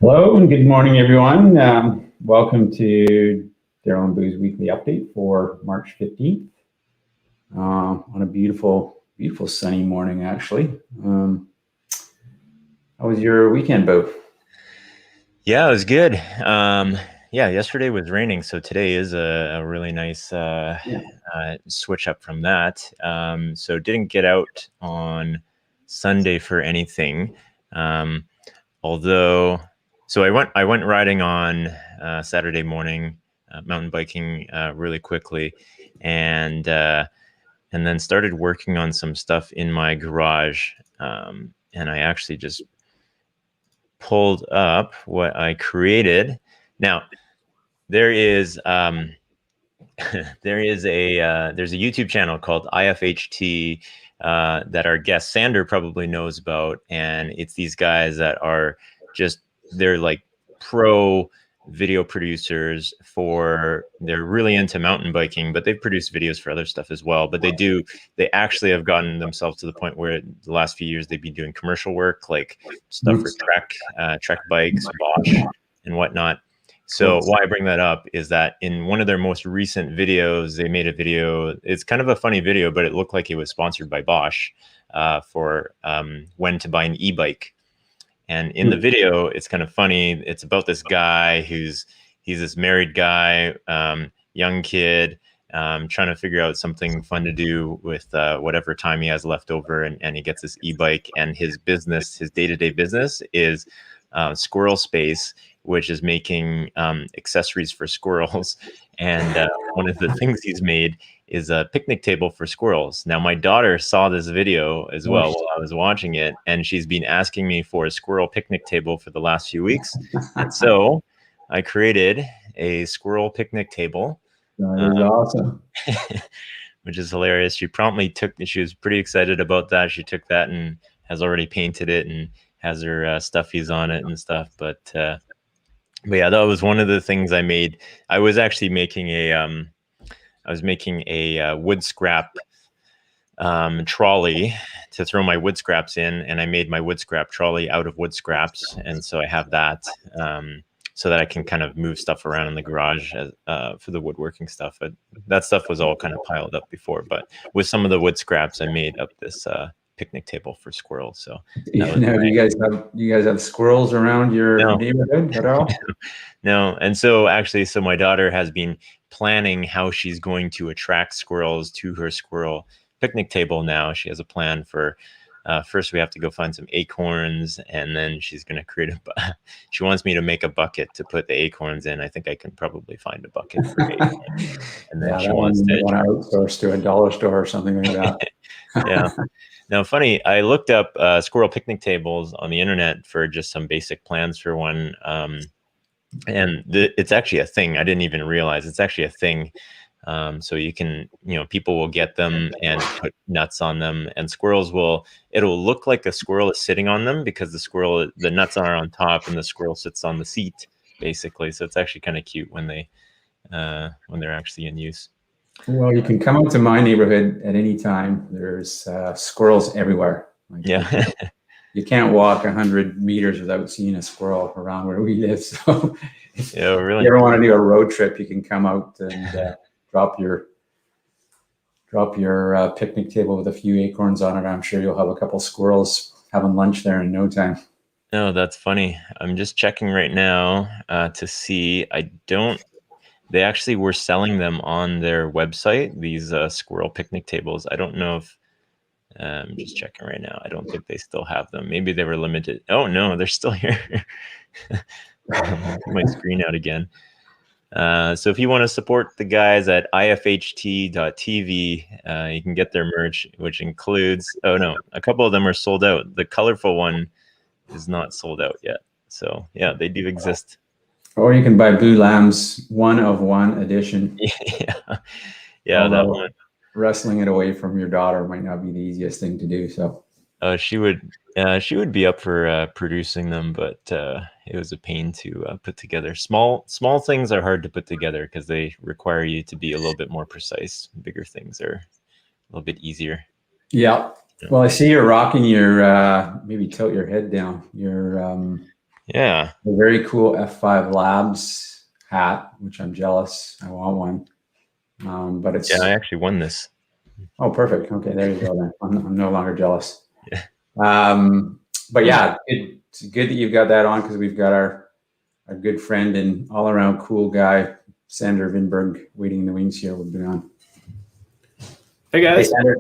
Hello and good morning, everyone. Welcome to Daryl and Boo's weekly update for March 15th on a beautiful, beautiful sunny morning, actually. How was your weekend, Boo? Yeah, it was good. Yeah, yesterday was raining, so today is a really nice switch up from that. So didn't get out on Sunday for anything. Um, although, so I went riding on Saturday morning, mountain biking really quickly, and then started working on some stuff in my garage. And I actually just pulled up what I created. Now, there is there's a YouTube channel called IFHT that our guest Sander probably knows about, and it's these guys that are they're like pro video producers they're really into mountain biking, but they've produced videos for other stuff as well. But they actually have gotten themselves to the point where the last few years they've been doing commercial work, like stuff for Trek bikes, Bosch, and whatnot. So why I bring that up is that in one of their most recent videos, they made a video. It's kind of a funny video, but it looked like it was sponsored by Bosch for when to buy an e-bike. And in the video, it's kind of funny. It's about this guy he's this married guy, young kid, trying to figure out something fun to do with whatever time he has left over. And he gets this e-bike, and his day-to-day business is Squirrel Space, which is making accessories for squirrels. And one of the things he's made is a picnic table for squirrels. Now, my daughter saw this video as well while I was watching it, and she's been asking me for a squirrel picnic table for the last few weeks. And so I created a squirrel picnic table. That is awesome. Which is hilarious. She was pretty excited about that. She took that and has already painted it and has her stuffies on it and stuff. But yeah, that was one of the things I made. I was actually making a wood scrap trolley to throw my wood scraps in, and I made my wood scrap trolley out of wood scraps, and so I have that so that I can kind of move stuff around in the garage for the woodworking stuff. But that stuff was all kind of piled up before, but with some of the wood scraps, I made up this picnic table for squirrels. So do you guys have squirrels around your neighborhood at all? No. And so actually, my daughter has been planning how she's going to attract squirrels to her squirrel picnic table. Now she has a plan for first we have to go find some acorns, and then she's going to create she wants me to make a bucket to put the acorns in. I think I can probably find a bucket for acorns. And then she wants to outsource to a dollar store or something like that. Yeah. Now, funny, I looked up squirrel picnic tables on the internet for just some basic plans for one. And it's actually a thing. I didn't even realize it's actually a thing. So you can, people will get them and put nuts on them, and it'll look like a squirrel is sitting on them because the nuts are on top and the squirrel sits on the seat, basically. So it's actually kind of cute when they're actually in use. Well, you can come out to my neighborhood at any time. There's squirrels everywhere. Yeah. You can't walk 100 meters without seeing a squirrel around where we live. So yeah, really. If you ever want to do a road trip, you can come out and drop your picnic table with a few acorns on it. I'm sure you'll have a couple squirrels having lunch there in no time. No, that's funny. I'm just checking right now to see. They actually were selling them on their website, these squirrel picnic tables. I don't know if I'm just checking right now. I don't think they still have them. Maybe they were limited. Oh no, they're still here. My screen out again. So if you want to support the guys at ifht.tv, you can get their merch, which includes, oh no, a couple of them are sold out. The colorful one is not sold out yet. So yeah, they do exist. Or you can buy Blue Lamb's 1 of 1 edition. Yeah, that one. Wrestling it away from your daughter might not be the easiest thing to do. So she would be up for producing them, but it was a pain to put together. Small things are hard to put together because they require you to be a little bit more precise. Bigger things are a little bit easier. Yeah. Well, I see you're rocking your maybe tilt your head down. Your Yeah. A very cool F5 Labs hat, which I'm jealous. I want one. But it's... Yeah, I actually won this. Oh, perfect. Okay, there you go then. I'm no longer jealous. Yeah. But yeah, it's good that you've got that on, because we've got our good friend and all around cool guy, SANDER Vinberg, waiting in the wings here. We'll be on. Hey guys. Hey, SANDER.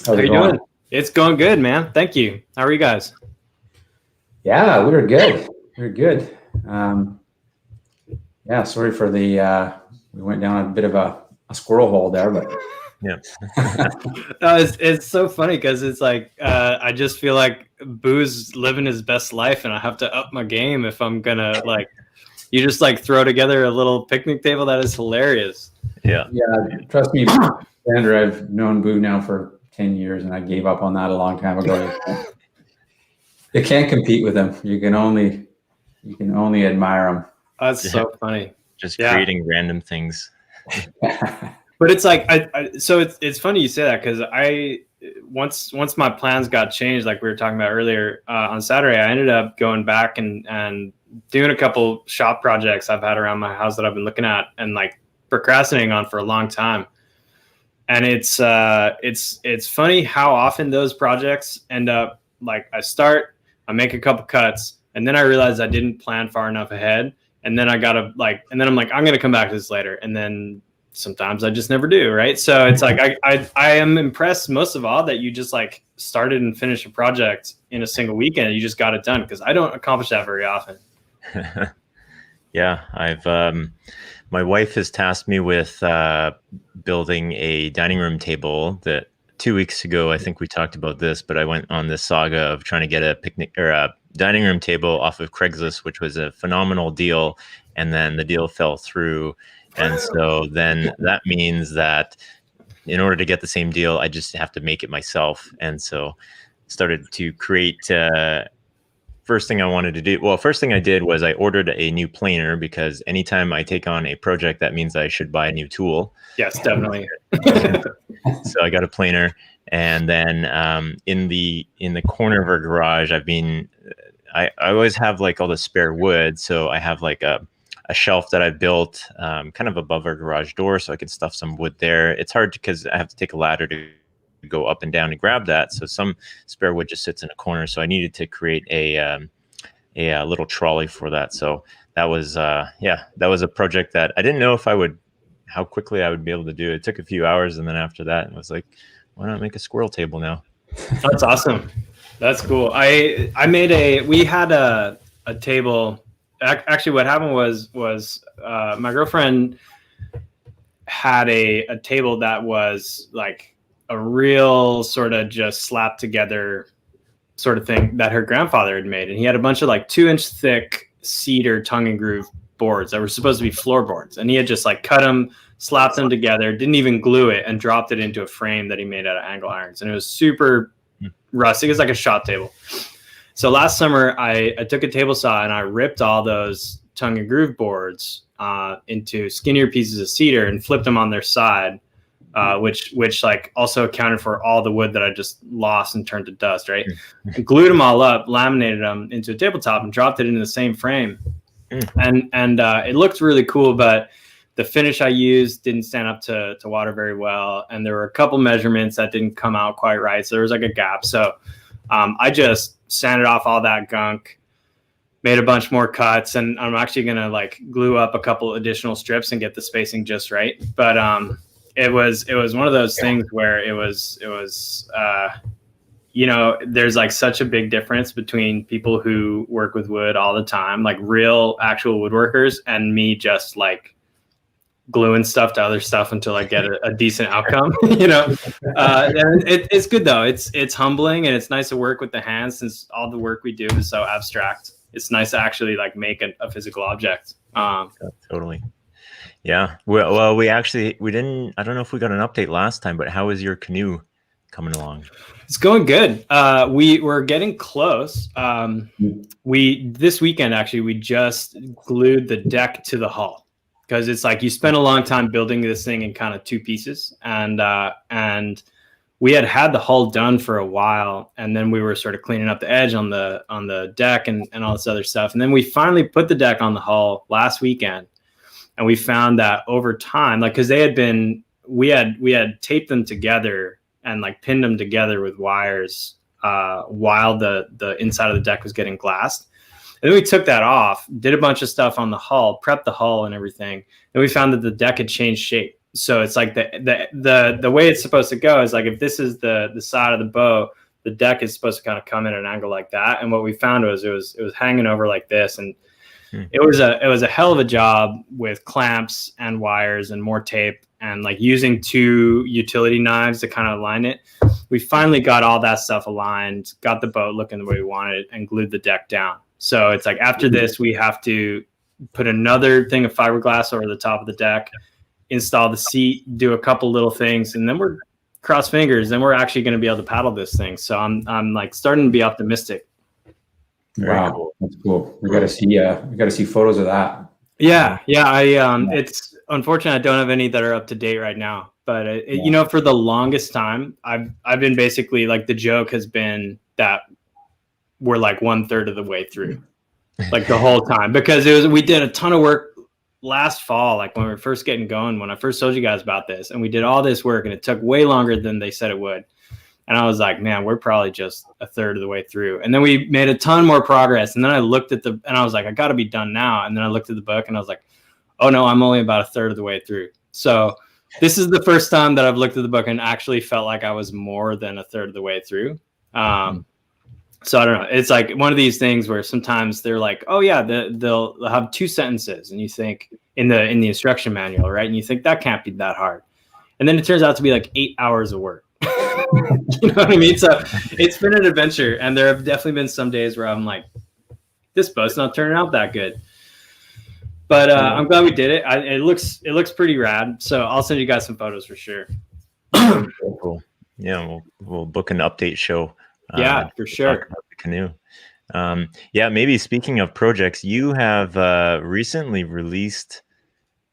How you doing? It's going good, man. Thank you. How are you guys? Yeah, we were good. We were good. Yeah, sorry for the, we went down a bit of a squirrel hole there, but yeah. It's so funny because it's like I just feel like Boo's living his best life, and I have to up my game if I'm gonna like. You just like throw together a little picnic table that is hilarious. Yeah. Yeah, trust me, SANDER, I've known Boo now for 10 years, and I gave up on that a long time ago. You can't compete with him. You can only admire him. That's so funny. Just creating random things. But it's like so it's funny you say that, because once my plans got changed, like we were talking about earlier, on Saturday, I ended up going back and doing a couple shop projects I've had around my house that I've been looking at and like procrastinating on for a long time. And it's funny how often those projects end up like I make a couple cuts, and then I realize I didn't plan far enough ahead, and then I'm like, I'm gonna come back to this later, and then sometimes I just never do, right? So it's like I am impressed most of all that you just like started and finished a project in a single weekend. You just got it done, because I don't accomplish that very often. Yeah, my wife has tasked me with building a dining room table that 2 weeks ago, I think we talked about this, but I went on this saga of trying to get a picnic or a dining room table off of Craigslist, which was a phenomenal deal. And then the deal fell through. And so then that means that in order to get the same deal, I just have to make it myself. And so started to create, first thing I did was I ordered a new planer, because anytime I take on a project, that means I should buy a new tool. Yes, definitely. So I got a planer, and then in the corner of our garage, I always have like all the spare wood. So I have like a shelf that I built kind of above our garage door, so I can stuff some wood there. It's hard because I have to take a ladder to go up and down to grab that. So some spare wood just sits in a corner. So I needed to create a little trolley for that. So that was a project that I didn't know how quickly I would be able to do. It took a few hours, and then after that, it was like, why not make a squirrel table now? That's awesome. That's cool. We had a table. Actually, what happened was my girlfriend had a table that was like a real sort of just slapped together sort of thing that her grandfather had made. And he had a bunch of like 2-inch thick cedar tongue and groove boards that were supposed to be floorboards. And he had just like cut them, slapped them together, didn't even glue it, and dropped it into a frame that he made out of angle irons. And it was super rustic. It was like a shop table. So last summer, I took a table saw and I ripped all those tongue and groove boards into skinnier pieces of cedar and flipped them on their side, which like also accounted for all the wood that I just lost and turned to dust, right? And glued them all up, laminated them into a tabletop, and dropped it into the same frame. And it looked really cool, but the finish I used didn't stand up to water very well. And there were a couple measurements that didn't come out quite right. So there was like a gap. So I just sanded off all that gunk, made a bunch more cuts, and I'm actually going to like glue up a couple additional strips and get the spacing just right. But it was one of those things where it was there's like such a big difference between people who work with wood all the time, like real actual woodworkers, and me just like gluing stuff to other stuff until I get a decent outcome. And it's good though. It's humbling, and it's nice to work with the hands, since all the work we do is so abstract. It's nice to actually like make a physical object. Totally. Yeah. Well, we didn't, I don't know if we got an update last time, but how is your canoe coming along? It's going good. We're getting close. This weekend, actually, we just glued the deck to the hull, because it's like you spend a long time building this thing in kind of two pieces, and we had the hull done for a while, and then we were sort of cleaning up the edge on the deck and all this other stuff. And then we finally put the deck on the hull last weekend, and we found that over time, like, because we had taped them together and like pinned them together with wires while the inside of the deck was getting glassed. And then we took that off, did a bunch of stuff on the hull, prepped the hull and everything, and we found that the deck had changed shape. So it's like the way it's supposed to go is like, if this is the side of the boat, the deck is supposed to kind of come in at an angle like that. And what we found was it was hanging over like this, and it was a hell of a job with clamps and wires and more tape and like using 2 utility knives to kind of align it. We finally got all that stuff aligned, got the boat looking the way we wanted, and glued the deck down. So it's like, after this, we have to put another thing of fiberglass over the top of the deck, install the seat, do a couple little things, and then we're cross fingers. Then we're actually going to be able to paddle this thing. So I'm like starting to be optimistic. Wow, cool. That's cool. We got to see photos of that. Yeah. It's unfortunate I don't have any that are up to date right now. But you know, for the longest time, I've been basically like, the joke has been that we're like 1/3 of the way through, like the whole time, because we did a ton of work last fall, like when we were first getting going, when I first told you guys about this, and we did all this work and it took way longer than they said it would. And I was like, man, we're probably just 1/3 of the way through. And then we made a ton more progress. And then I looked at and I was like, I got to be done now. And then I looked at the book and I was like, oh no, I'm only about 1/3 of the way through. So this is the first time that I've looked at the book and actually felt like I was more than 1/3 of the way through. So I don't know. It's like one of these things where sometimes they're like, oh yeah, they'll have 2 sentences, and you think in the instruction manual, right? And you think that can't be that hard. And then it turns out to be like 8 hours of work. You know what I mean? So it's been an adventure, and there have definitely been some days where I'm like, this boat's not turning out that good. But I'm glad we did it. It looks pretty rad. So I'll send you guys some photos for sure. Cool. Yeah, we'll book an update show. Yeah, for sure. The canoe. Yeah, maybe speaking of projects, you have recently released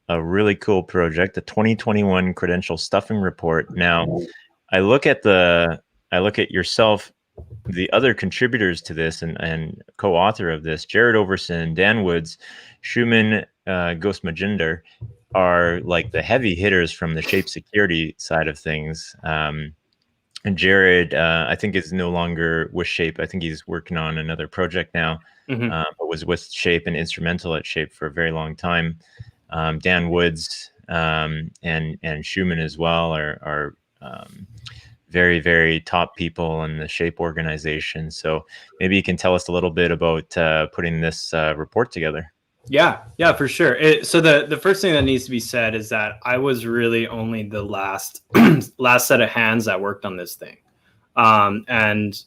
a really cool project, the 2021 Credential Stuffing Report. Now, I look at yourself, the other contributors to this and co-author of this, Jared Overson, Dan Woods, Schumann Gosmajinder, are like the heavy hitters from the shape security side of things. And Jared, I think, is no longer with Shape. I think he's working on another project now, but was with Shape and instrumental at Shape for a very long time. Dan Woods and Schumann as well are very, very top people in the Shape organization. So maybe you can tell us a little bit about putting this report together. Yeah, for sure. So the first thing that needs to be said is that I was really only the last set of hands that worked on this thing, and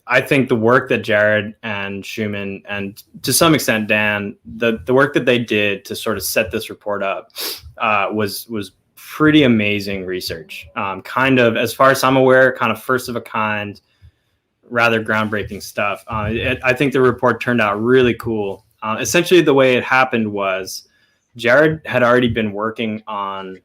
I think the work that Jared and Schumann and to some extent Dan, the work that they did to sort of set this report up was pretty amazing research. Kind of, as far as I'm aware, kind of first of a kind, rather groundbreaking stuff. I think the report turned out really cool. Essentially, the way it happened was Jared had already been working on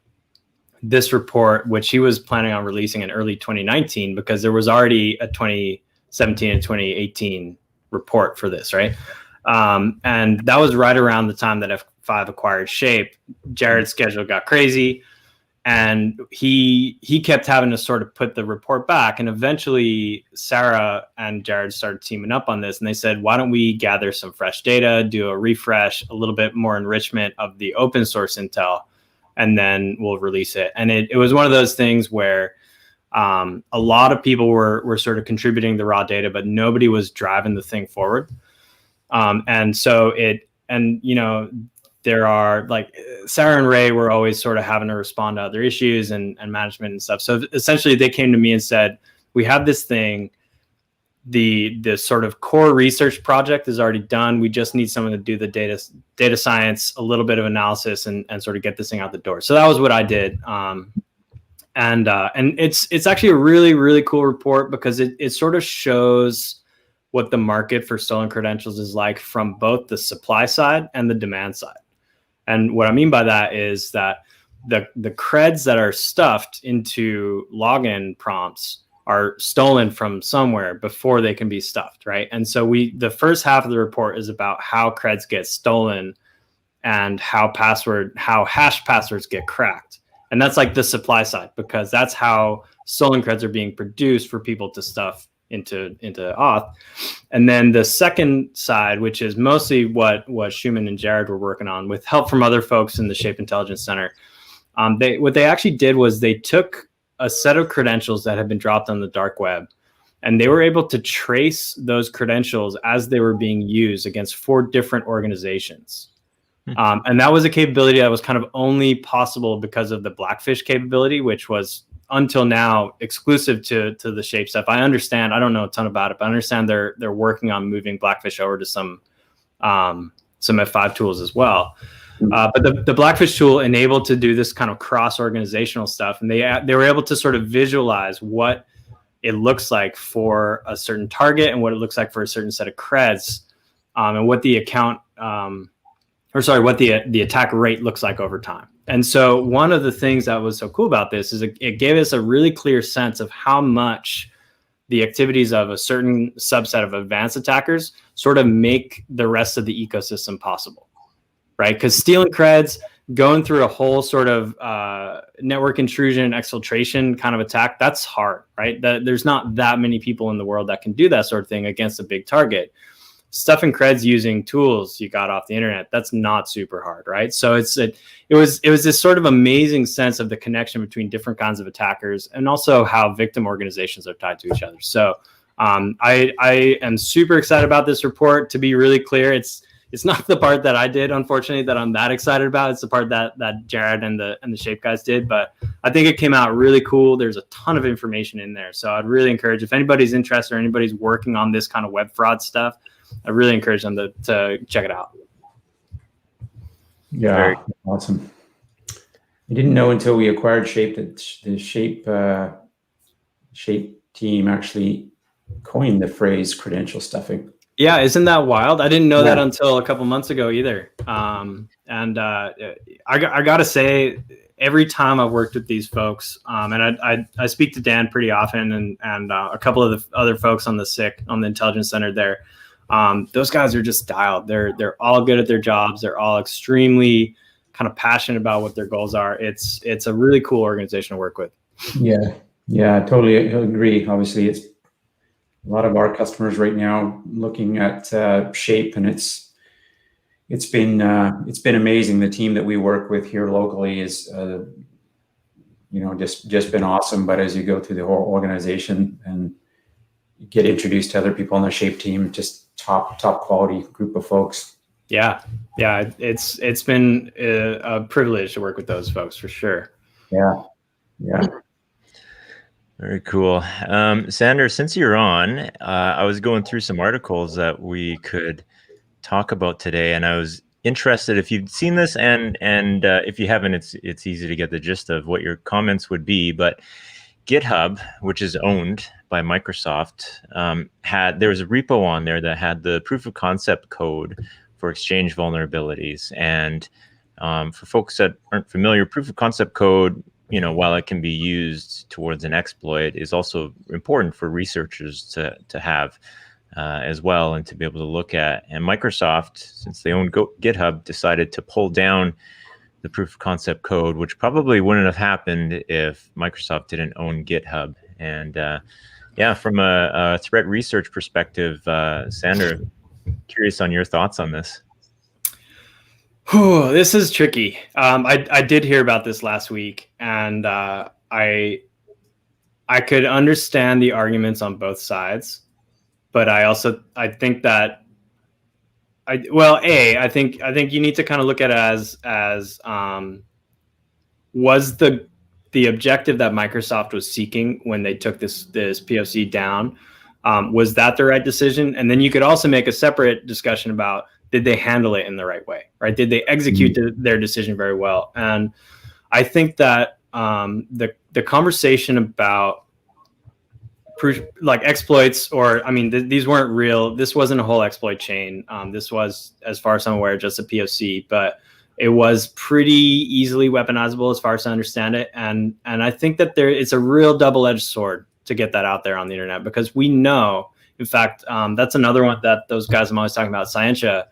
this report, which he was planning on releasing in early 2019, because there was already a 2017 and 2018 report for this, right? And that was right around the time that F5 acquired Shape. Jared's schedule got crazy, and he kept having to sort of put the report back. And eventually Sarah and Jared started teaming up on this, and they said, why don't we gather some fresh data, do a refresh, a little bit more enrichment of the open source intel, and then we'll release it. And it was one of those things where a lot of people were sort of contributing the raw data, but nobody was driving the thing forward. And you know, there are like Sarah and Ray were always sort of having to respond to other issues and management and stuff. So essentially they came to me and said, we have this thing, the sort of core research project is already done. We just need someone to do the data science, a little bit of analysis, and sort of get this thing out the door. So that was what I did. And it's actually a really, really cool report, because it sort of shows what the market for stolen credentials is like from both the supply side and the demand side. And what I mean by that is that the creds that are stuffed into login prompts are stolen from somewhere before they can be stuffed, right? And so the first half of the report is about how creds get stolen and how hash passwords get cracked. And that's like the supply side, because that's how stolen creds are being produced for people to stuff into auth. And then the second side, which is mostly what Schumann and Jared were working on with help from other folks in the Shape Intelligence Center. What they actually did was they took a set of credentials that had been dropped on the dark web, and they were able to trace those credentials as they were being used against 4 different organizations. And that was a capability that was kind of only possible because of the Blackfish capability, which was until now exclusive to the Shape stuff. I understand, I don't know a ton about it, but I understand they're working on moving Blackfish over to some F5 tools as well. But the Blackfish tool enabled to do this kind of cross-organizational stuff, and they were able to sort of visualize what it looks like for a certain target and what it looks like for a certain set of creds, and what the the attack rate looks like over time. And so one of the things that was so cool about this is it gave us a really clear sense of how much the activities of a certain subset of advanced attackers sort of make the rest of the ecosystem possible. Right? Because stealing creds, going through a whole sort of network intrusion, exfiltration kind of attack, that's hard, right? There's not that many people in the world that can do that sort of thing against a big target. Stuffing creds using tools you got off the internet, that's not super hard, right? So it was this sort of amazing sense of the connection between different kinds of attackers, and also how victim organizations are tied to each other. So I am super excited about this report. To be really clear, it's not the part that I did, unfortunately, that I'm that excited about. It's the part that Jared and the Shape guys did. But I think it came out really cool. There's a ton of information in there. So I'd really encourage, if anybody's interested or anybody's working on this kind of web fraud stuff, I really encourage them to check it out. Yeah, awesome. I didn't know until we acquired Shape that the Shape team actually coined the phrase credential stuffing. Yeah, isn't that wild? I didn't know that until a couple months ago either. I gotta say, every time I've worked with these folks, and I speak to Dan pretty often, and a couple of the other folks on the SIC, on the Intelligence Center there, those guys are just dialed. They're all good at their jobs. They're all extremely kind of passionate about what their goals are. It's a really cool organization to work with. Yeah, I totally agree. Obviously, it's a lot of our customers right now looking at Shape, and it's been amazing. The team that we work with here locally is just been awesome. But as you go through the whole organization and you get introduced to other people on the Shape team, just top quality group of folks. Yeah, it's been a privilege to work with those folks for sure. Yeah. Very cool. Sander, since you're on, I was going through some articles that we could talk about today, and I was interested if you've seen this, and if you haven't, it's easy to get the gist of what your comments would be. But GitHub, which is owned by Microsoft, there was a repo on there that had the proof of concept code for Exchange vulnerabilities. And for folks that aren't familiar, proof of concept code, while it can be used towards an exploit, is also important for researchers to have as well, and to be able to look at. And Microsoft, since they own GitHub, decided to pull down the proof of concept code, which probably wouldn't have happened if Microsoft didn't own GitHub. And from a threat research perspective, Sander, curious on your thoughts on this. This is tricky. I did hear about this last week, and I could understand the arguments on both sides, but I think that I think you need to kind of look at it as was the objective that Microsoft was seeking when they took this POC down, was that the right decision? And then you could also make a separate discussion about, did they handle it in the right way, right? Did they execute their decision very well? And I think that the conversation about like exploits, or these weren't real. This wasn't a whole exploit chain. This was, as far as I'm aware, just a POC. But it was pretty easily weaponizable as far as I understand it. And I think that it's a real double-edged sword to get that out there on the internet, because we know, in fact, that's another one that those guys I'm always talking about, Scientia,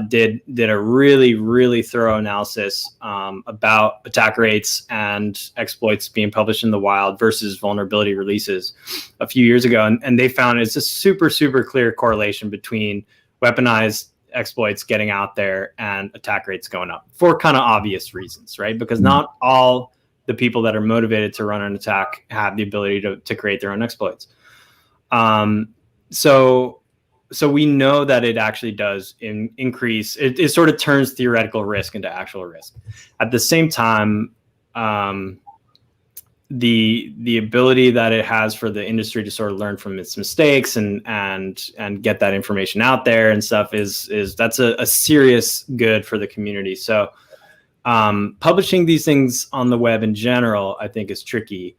did a really, really thorough analysis about attack rates and exploits being published in the wild versus vulnerability releases a few years ago. And they found it's a super, super clear correlation between weaponized exploits getting out there and attack rates going up for kind of obvious reasons, right? Because not all the people that are motivated to run an attack have the ability to create their own exploits. So we know that it actually does increase. It sort of turns theoretical risk into actual risk. At the same time, the ability that it has for the industry to sort of learn from its mistakes and get that information out there and stuff that's a serious good for the community. So publishing these things on the web in general, I think, is tricky.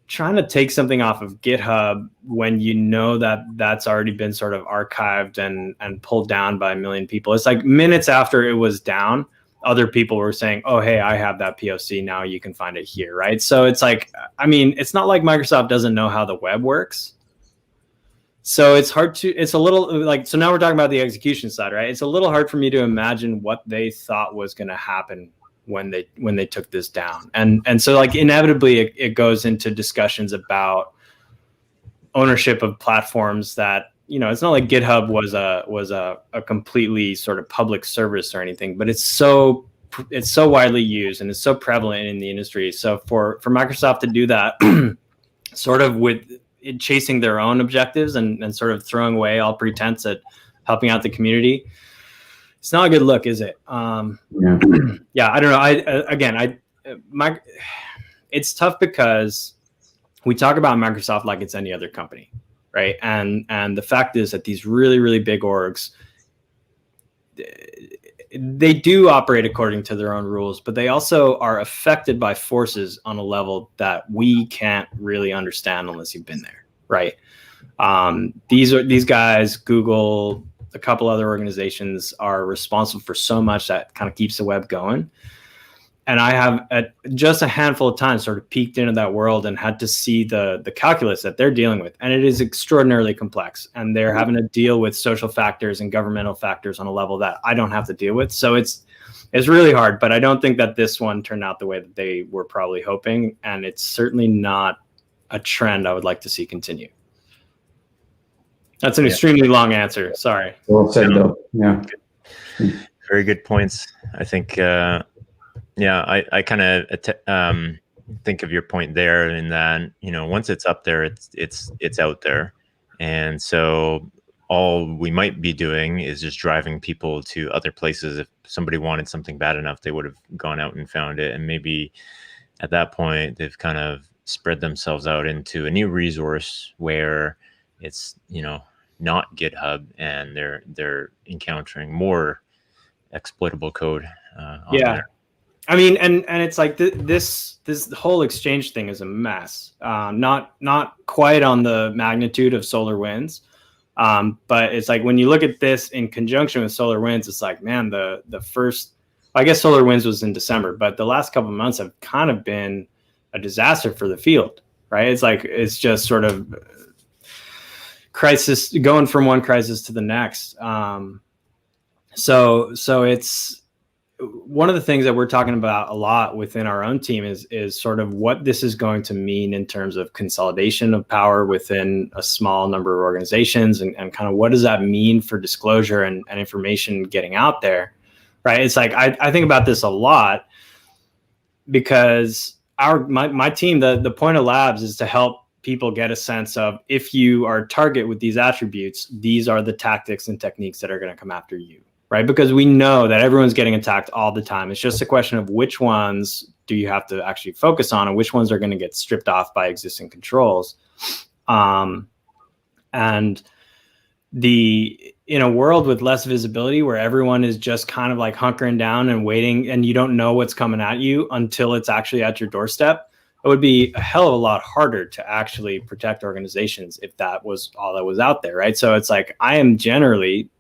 Trying to take something off of GitHub when you know that that's already been sort of archived and pulled down by a million people. It's like minutes after it was down, other people were saying, oh, hey, I have that POC. Now you can find it here, right? So it's like, I mean, it's not like Microsoft doesn't know how the web works. So it's a little like, so now we're talking about the execution side, right? It's a little hard for me to imagine what they thought was going to happen when they took this down. And so like inevitably it goes into discussions about ownership of platforms that, you know, it's not like GitHub was a completely sort of public service or anything, but it's so widely used and it's so prevalent in the industry. So for Microsoft to do that sort of with it chasing their own objectives and sort of throwing away all pretense at helping out the community, it's not a good look, is it? Yeah, I don't know. It's tough because we talk about Microsoft like it's any other company, right? And the fact is that these really, really big orgs, they do operate according to their own rules, but they also are affected by forces on a level that we can't really understand unless you've been there, right? These guys, Google, a couple other organizations, are responsible for so much that kind of keeps the web going. And I have at just a handful of times sort of peeked into that world and had to see the calculus that they're dealing with. And it is extraordinarily complex. And they're having to deal with social factors and governmental factors on a level that I don't have to deal with. So it's really hard, but I don't think that this one turned out the way that they were probably hoping. And it's certainly not a trend I would like to see continue. That's an extremely long answer. Sorry. Well said, though. Yeah. Very good points. I think, I kind of think of your point there in that, you know, once it's up there, it's out there. And so all we might be doing is just driving people to other places. If somebody wanted something bad enough, they would have gone out and found it. And maybe at that point, they've kind of spread themselves out into a new resource where it's, you know, not GitHub, and they're encountering more exploitable code. There. I mean, and it's like this whole exchange thing is a mess. Not quite on the magnitude of SolarWinds, but it's like when you look at this in conjunction with SolarWinds, it's like, man, the first, I guess SolarWinds was in December, but the last couple of months have kind of been a disaster for the field, right? It's like it's just sort of crisis, going from one crisis to the next. So it's one of the things that we're talking about a lot within our own team is sort of what this is going to mean in terms of consolidation of power within a small number of organizations, and kind of what does that mean for disclosure and information getting out there, right? It's like I think about this a lot because my team, the point of labs is to help people get a sense of, if you are a target with these attributes, these are the tactics and techniques that are going to come after you, right? Because we know that everyone's getting attacked all the time. It's just a question of which ones do you have to actually focus on and which ones are going to get stripped off by existing controls. And in a world with less visibility, where everyone is just kind of like hunkering down and waiting, and you don't know what's coming at you until it's actually at your doorstep, it would be a hell of a lot harder to actually protect organizations if that was all that was out there, right? So it's like, I am generally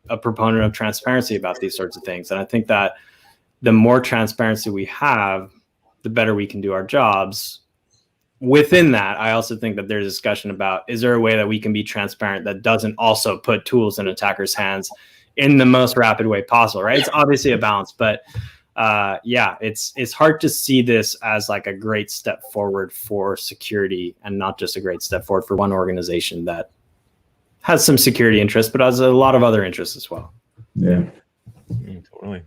a proponent of transparency about these sorts of things. And I think that the more transparency we have, the better we can do our jobs. Within that, I also think that there's a discussion about, is there a way that we can be transparent that doesn't also put tools in attackers' hands in the most rapid way possible, right? It's obviously a balance, but yeah, it's hard to see this as like a great step forward for security, and not just a great step forward for one organization that has some security interests, but has a lot of other interests as well. Yeah. Totally.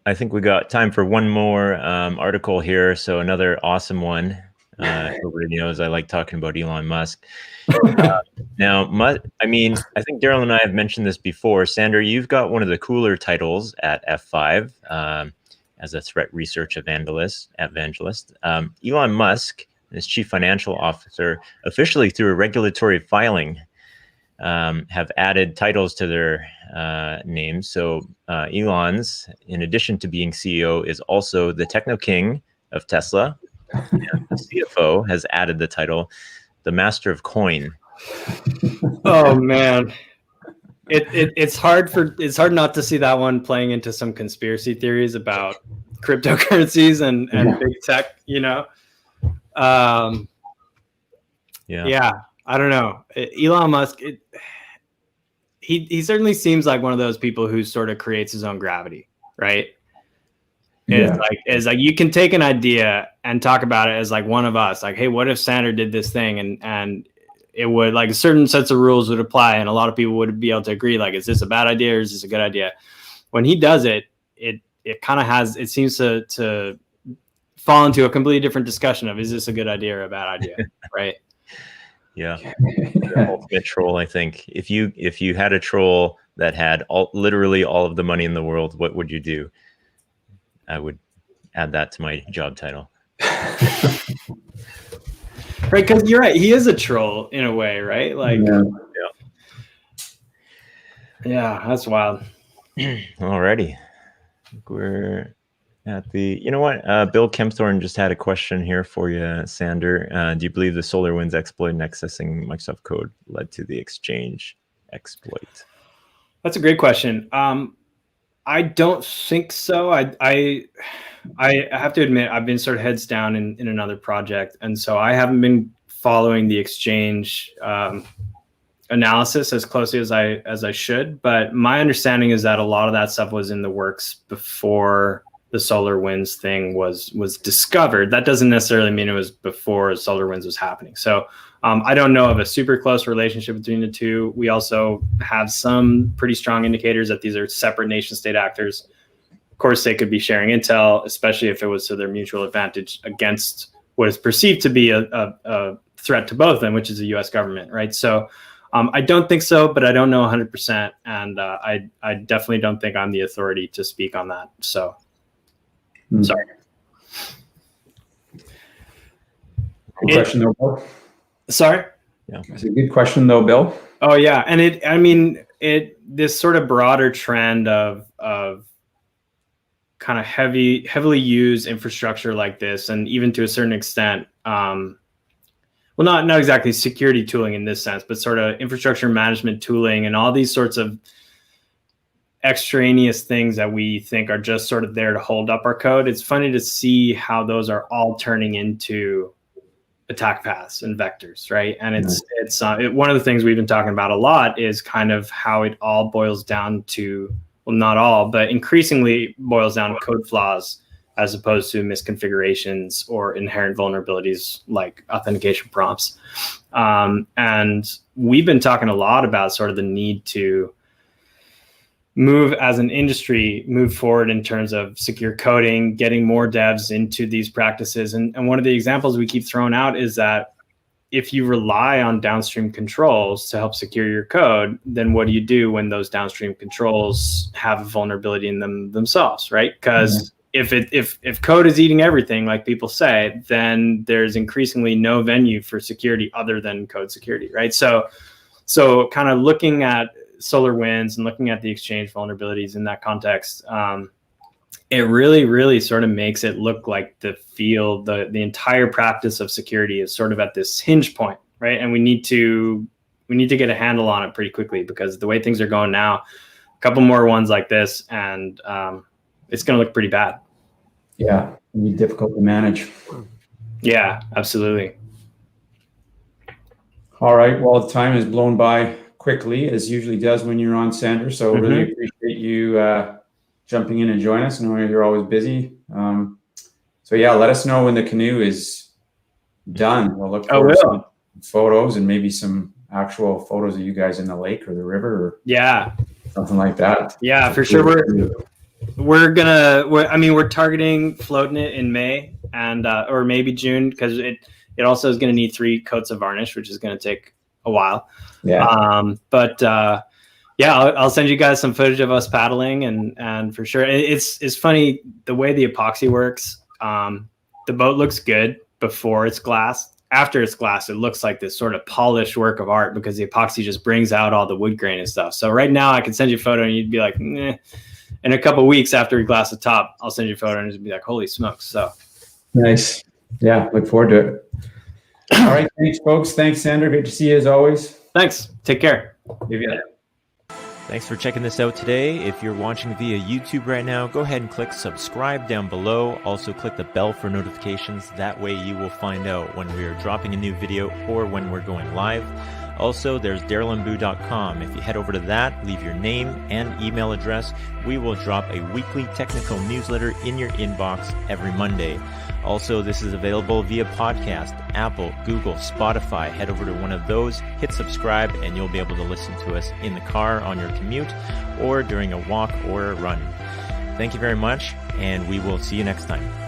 I think we got time for one more article here. So another awesome one. Everybody knows I like talking about Elon Musk. Now, I mean, I think Daryl and I have mentioned this before. Sander, you've got one of the cooler titles at F5 as a threat research evangelist. Elon Musk, as chief financial officer, officially through a regulatory filing, have added titles to their names. So Elon's, in addition to being CEO, is also the techno king of Tesla. And the CFO has added the title, the Master of Coin. Oh man, it's hard not to see that one playing into some conspiracy theories about cryptocurrencies and big tech. You know, yeah. I don't know. Elon Musk, he certainly seems like one of those people who sort of creates his own gravity, right? Yeah. It's like you can take an idea and talk about it as like one of us, like, hey, what if Sander did this thing, and it would, like, certain sets of rules would apply, and a lot of people would be able to agree, like, is this a bad idea or is this a good idea? When he does it, it kind of it seems to fall into a completely different discussion of, is this a good idea or a bad idea, right? Yeah, the ultimate troll. I think if you had a troll that had literally all of the money in the world, what would you do? I would add that to my job title. Right, because you're right. He is a troll in a way, right? Like, yeah, that's wild. Alrighty, we're at the. You know what? Bill Kempthorne just had a question here for you, Sander. Do you believe the SolarWinds exploit and accessing Microsoft code led to the Exchange exploit? That's a great question. I don't think so. I have to admit, I've been sort of heads down in another project, and so I haven't been following the Exchange analysis as closely as I should. But my understanding is that a lot of that stuff was in the works before the SolarWinds thing was discovered. That doesn't necessarily mean it was before SolarWinds was happening. So I don't know of a super close relationship between the two. We also have some pretty strong indicators that these are separate nation state actors. Of course, they could be sharing intel, especially if it was to their mutual advantage against what is perceived to be a threat to both of them, which is the U.S. government, right? So I don't think so, but I don't know 100%. And I definitely don't think I'm the authority to speak on that. So, sorry. Good question, though, Bill. Sorry? Yeah. That's a good question, though, Bill. Oh, yeah. And this sort of broader trend of kind of heavily used infrastructure like this, and even to a certain extent, well, not exactly security tooling in this sense, but sort of infrastructure management tooling and all these sorts of extraneous things that we think are just sort of there to hold up our code. It's funny to see how those are all turning into attack paths and vectors, right? And it's one of the things we've been talking about a lot is kind of how it all boils down to, well, not all, but increasingly boils down to code flaws as opposed to misconfigurations or inherent vulnerabilities like authentication prompts. And we've been talking a lot about sort of the need to move as an industry, move forward in terms of secure coding, getting more devs into these practices. And one of the examples we keep throwing out is that if you rely on downstream controls to help secure your code, then what do you do when those downstream controls have a vulnerability in them themselves, right? Because if code is eating everything, like people say, then there's increasingly no venue for security other than code security, right? So kind of looking at SolarWinds and looking at the Exchange vulnerabilities in that context, it really sort of makes it look like the field, the entire practice of security is sort of at this hinge point, right? And we need to get a handle on it pretty quickly, because the way things are going now, a couple more ones like this, and it's going to look pretty bad. Yeah, it'd be difficult to manage. Yeah, absolutely. All right. Well, the time has blown by quickly, as usually does when you're on Sander. So really appreciate you jumping in and joining us. I know you're always busy. So yeah, let us know when the canoe is done. We'll look forward to some photos and maybe some actual photos of you guys in the lake or the river or something like that. Yeah, for sure. We're targeting floating it in May and or maybe June, because it also is going to need 3 coats of varnish, which is going to take a while. I'll send you guys some footage of us paddling, and for sure it's funny the way the epoxy works. The boat looks good before it's glass. After it's glass, it looks like this sort of polished work of art because the epoxy just brings out all the wood grain and stuff. So right now I can send you a photo and you'd be like, "Nah." In a couple of weeks after we glass the top, I'll send you a photo and it'd be like, holy smokes. So nice. Yeah, look forward to it. All right, thanks, folks. Thanks, Sander. Great to see you as always. Thanks. Take care. Thanks for checking this out today. If you're watching via YouTube right now, go ahead and click subscribe down below. Also click the bell for notifications. That way you will find out when we are dropping a new video or when we're going live. Also, there's darylandboo.com. If you head over to that, leave your name and email address, we will drop a weekly technical newsletter in your inbox every Monday. Also, this is available via podcast, Apple, Google, Spotify. Head over to one of those, hit subscribe, and you'll be able to listen to us in the car on your commute or during a walk or a run. Thank you very much, and we will see you next time.